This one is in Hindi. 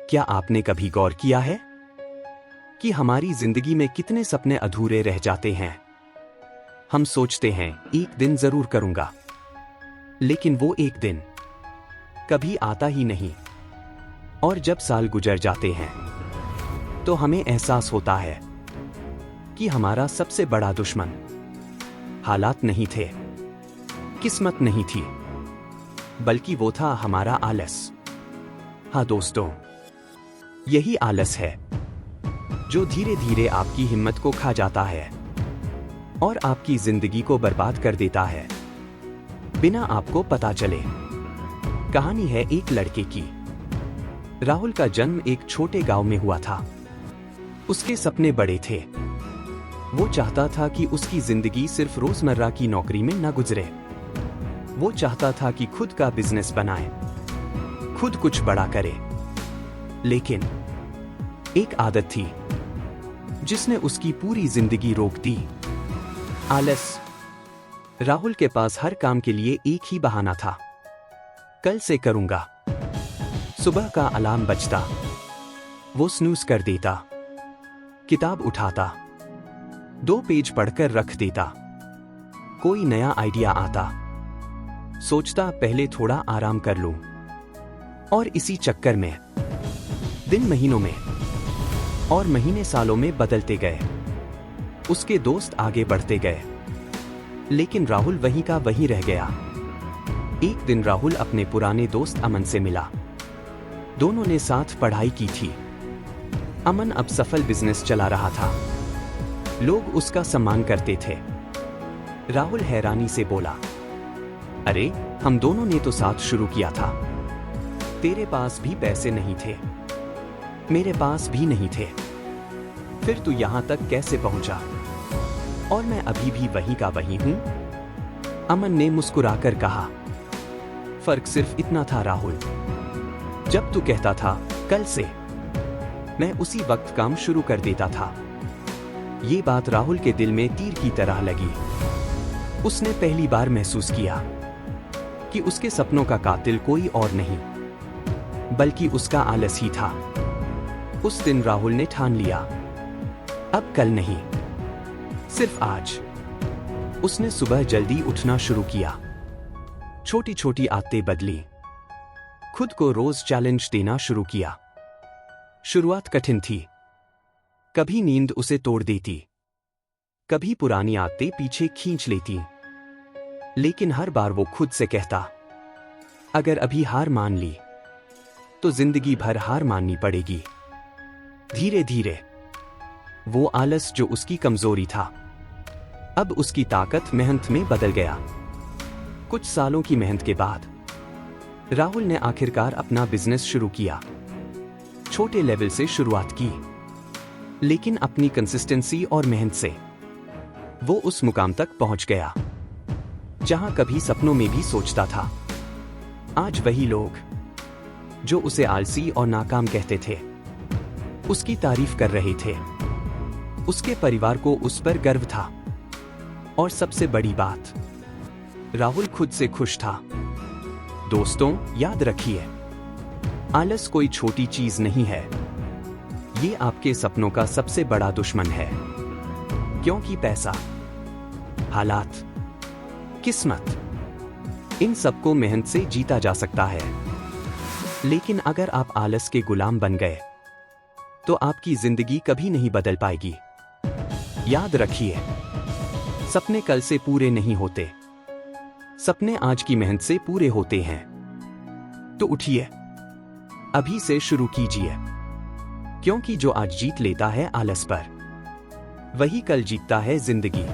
क्या आपने कभी गौर किया है कि हमारी जिंदगी में कितने सपने अधूरे रह जाते हैं? हम सोचते हैं एक दिन जरूर करूंगा, लेकिन वो एक दिन कभी आता ही नहीं। और जब साल गुजर जाते हैं तो हमें एहसास होता है कि हमारा सबसे बड़ा दुश्मन हालात नहीं थे, किस्मत नहीं थी, बल्कि वो था हमारा आलस। हाँ दोस्तों, यही आलस है जो धीरे धीरे आपकी हिम्मत को खा जाता है और आपकी जिंदगी को बर्बाद कर देता है बिना आपको पता चले। कहानी है एक लड़के की। राहुल का जन्म एक छोटे गांव में हुआ था। उसके सपने बड़े थे। वो चाहता था कि उसकी जिंदगी सिर्फ रोजमर्रा की नौकरी में न गुजरे। वो चाहता था कि खुद का बिजनेस बनाए, खुद कुछ बड़ा करे। लेकिन एक आदत थी जिसने उसकी पूरी जिंदगी रोक दी, आलस। राहुल के पास हर काम के लिए एक ही बहाना था, कल से करूंगा। सुबह का अलार्म बजता, वो स्नूज कर देता, किताब उठाता, 2 पेज पढ़कर रख देता। कोई नया आइडिया आता, सोचता पहले थोड़ा आराम कर लूं। और इसी चक्कर में दिन महीनों में और महीने सालों में बदलते गए। उसके दोस्त आगे बढ़ते गए, लेकिन राहुल वहीं का वहीं रह गया। एक दिन राहुल अपने पुराने दोस्त अमन से मिला। दोनों ने साथ पढ़ाई की थी। अमन अब सफल बिजनेस चला रहा था। लोग उसका सम्मान करते थे। राहुल हैरानी से बोला, अरे, हम दोनों ने तो साथ शुरू किया था। तेरे पास भी पैसे नहीं थे, मेरे पास भी नहीं थे। फिर तू यहां तक कैसे पहुंचा? और मैं अभी भी वहीं का वहीं हूं। अमन ने मुस्कुराकर कहा, फर्क सिर्फ इतना था राहुल, जब तू कहता था कल से, मैं उसी वक्त काम शुरू कर देता था। ये बात राहुल के दिल में तीर की तरह लगी। उसने पहली बार महसूस किया कि उसके सपनों का कातिल कोई और नहीं, बल्कि उसका आलस ही था। उस दिन राहुल ने ठान लिया, अब कल नहीं, सिर्फ आज। उसने सुबह जल्दी उठना शुरू किया, छोटी छोटी आदतें बदली, खुद को रोज चैलेंज देना शुरू किया। शुरुआत कठिन थी। कभी नींद उसे तोड़ देती, कभी पुरानी आदतें पीछे खींच लेती। लेकिन हर बार वो खुद से कहता, अगर अभी हार मान ली तो जिंदगी भर हार माननी पड़ेगी। धीरे धीरे वो आलस जो उसकी कमजोरी था, अब उसकी ताकत मेहनत में बदल गया। कुछ सालों की मेहनत के बाद राहुल ने आखिरकार अपना बिजनेस शुरू किया। छोटे लेवल से शुरुआत की, लेकिन अपनी कंसिस्टेंसी और मेहनत से वो उस मुकाम तक पहुंच गया जहां कभी सपनों में भी सोचता था। आज वही लोग जो उसे आलसी और नाकाम कहते थे, उसकी तारीफ कर रहे थे। उसके परिवार को उस पर गर्व था। और सबसे बड़ी बात, राहुल खुद से खुश था। दोस्तों, याद रखिए, आलस कोई छोटी चीज नहीं है। ये आपके सपनों का सबसे बड़ा दुश्मन है। क्योंकि पैसा, हालात, किस्मत, इन सबको मेहनत से जीता जा सकता है। लेकिन अगर आप आलस के गुलाम बन गए तो आपकी जिंदगी कभी नहीं बदल पाएगी। याद रखिए, सपने कल से पूरे नहीं होते, सपने आज की मेहनत से पूरे होते हैं। तो उठिए, अभी से शुरू कीजिए, क्योंकि जो आज जीत लेता है आलस पर, वही कल जीतता है जिंदगी।